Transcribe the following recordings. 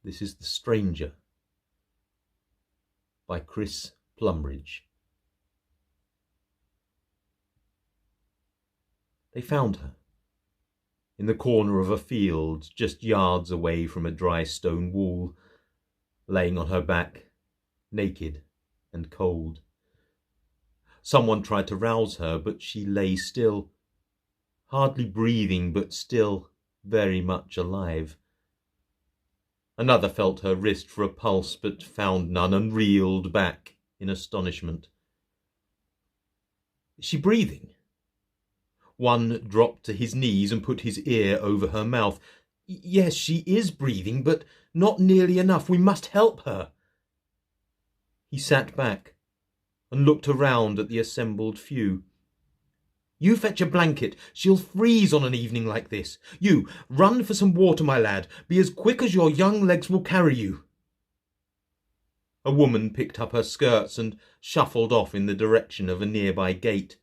This is The Stranger by Chris Plumridge. They found her in the corner of a field just yards away from a dry stone wall, laying on her back, naked and cold. Someone tried to rouse her, but she lay still, hardly breathing, but still very much alive. Another felt her wrist for a pulse, but found none, and reeled back in astonishment. Is she breathing? One dropped to his knees and put his ear over her mouth. Yes, she is breathing, but not nearly enough. We must help her. He sat back and looked around at the assembled few. You fetch a blanket. She'll freeze on an evening like this. You, run for some water, my lad. Be as quick as your young legs will carry you. A woman picked up her skirts and shuffled off in the direction of a nearby gate.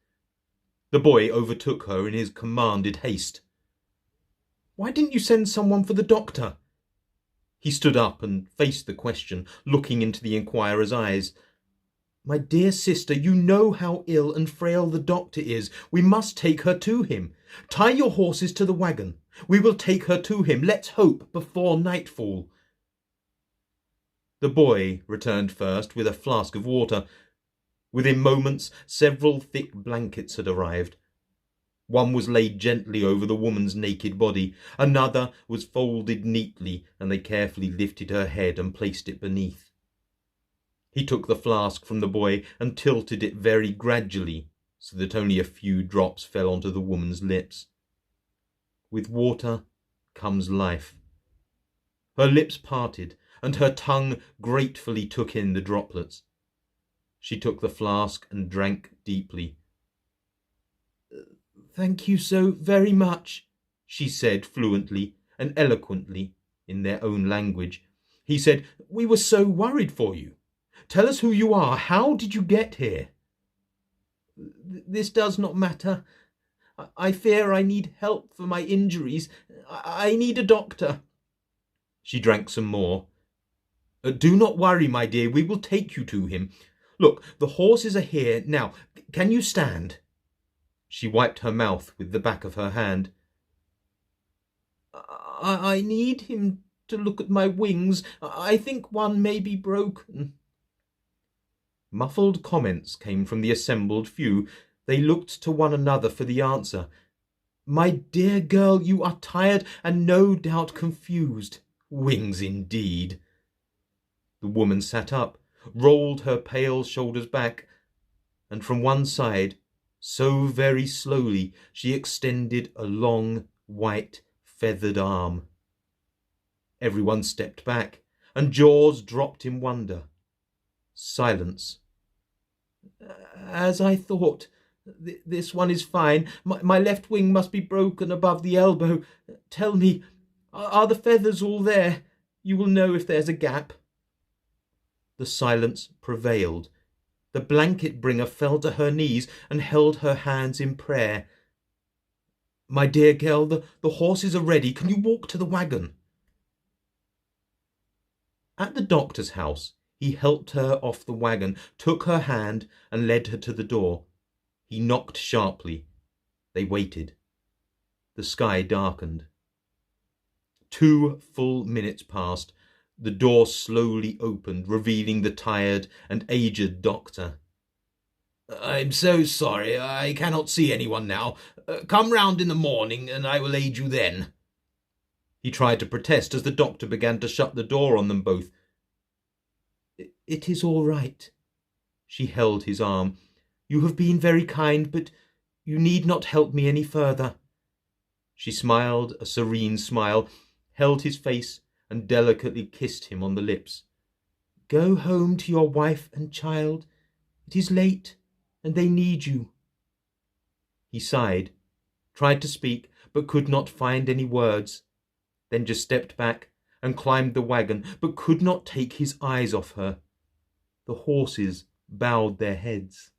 The boy overtook her in his commanded haste. Why didn't you send someone for the doctor? He stood up and faced the question, looking into the inquirer's eyes. My dear sister, you know how ill and frail the doctor is. We must take her to him. Tie your horses to the wagon. We will take her to him. Let's hope before nightfall. The boy returned first with a flask of water. Within moments, several thick blankets had arrived. One was laid gently over the woman's naked body. Another was folded neatly, and they carefully lifted her head and placed it beneath. He took the flask from the boy and tilted it very gradually, so that only a few drops fell onto the woman's lips. With water comes life. Her lips parted, and her tongue gratefully took in the droplets. She took the flask and drank deeply. Thank you so very much, she said fluently and eloquently in their own language. He said, We were so worried for you. Tell us who you are. How did you get here? This does not matter. I fear I need help for my injuries. I need a doctor. She drank some more. Do not worry, my dear. We will take you to him. Look, the horses are here. Now, can you stand? She wiped her mouth with the back of her hand. I need him to look at my wings. I think one may be broken. Muffled comments came from the assembled few. They looked to one another for the answer. My dear girl, you are tired and no doubt confused. Wings indeed. The woman sat up, rolled her pale shoulders back, and from one side, so very slowly, she extended a long, white, feathered arm. Everyone stepped back, and jaws dropped in wonder. Silence. As I thought, this one is fine. My left wing must be broken above the elbow. Tell me, are the feathers all there? You will know if there's a gap. The silence prevailed. The blanket bringer fell to her knees and held her hands in prayer. My dear girl, the horses are ready. Can you walk to the wagon? At the doctor's house, he helped her off the wagon, took her hand and led her to the door. He knocked sharply. They waited. The sky darkened. 2 full minutes passed. The door slowly opened, revealing the tired and aged doctor. I'm so sorry, I cannot see anyone now. Come round in the morning and I will aid you then. He tried to protest as the doctor began to shut the door on them both. It is all right. She held his arm. You have been very kind, but you need not help me any further. She smiled a serene smile, held his face, and delicately kissed him on the lips. Go home to your wife and child. It is late, and they need you. He sighed, tried to speak, but could not find any words, then just stepped back and climbed the wagon, but could not take his eyes off her. The horses bowed their heads.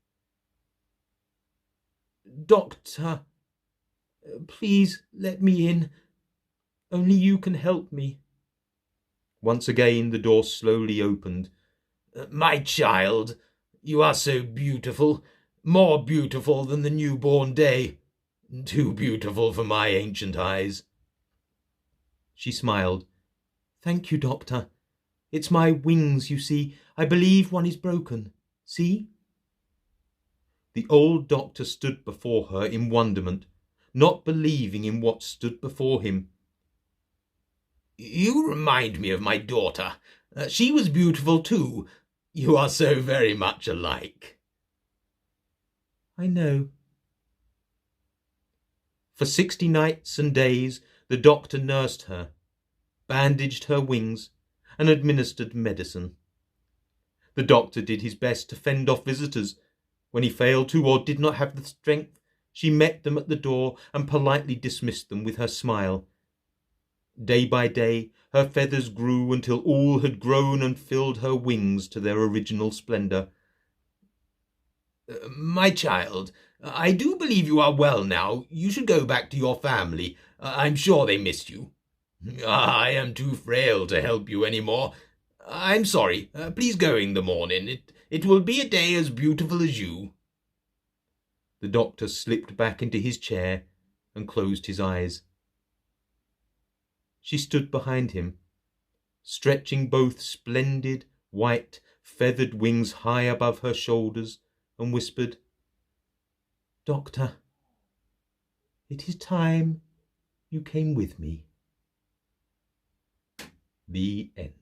Doctor, please let me in. Only you can help me. Once again the door slowly opened. My child, you are so beautiful, more beautiful than the newborn day. Too beautiful for my ancient eyes. She smiled. Thank you, doctor. It's my wings, you see. I believe one is broken. See? The old doctor stood before her in wonderment, not believing in what stood before him. You remind me of my daughter. She was beautiful too. You are so very much alike. I know. For 60 nights and days the doctor nursed her, bandaged her wings, and administered medicine. The doctor did his best to fend off visitors. When he failed to or did not have the strength, she met them at the door and politely dismissed them with her smile. Day by day her feathers grew until all had grown and filled her wings to their original splendour. My child, I do believe you are well now. You should go back to your family. I'm sure they miss you. I am too frail to help you any more. I'm sorry. Please go in the morning. It will be a day as beautiful as you. The doctor slipped back into his chair and closed his eyes. She stood behind him, stretching both splendid, white, feathered wings high above her shoulders, and whispered, Doctor, it is time you came with me. The end.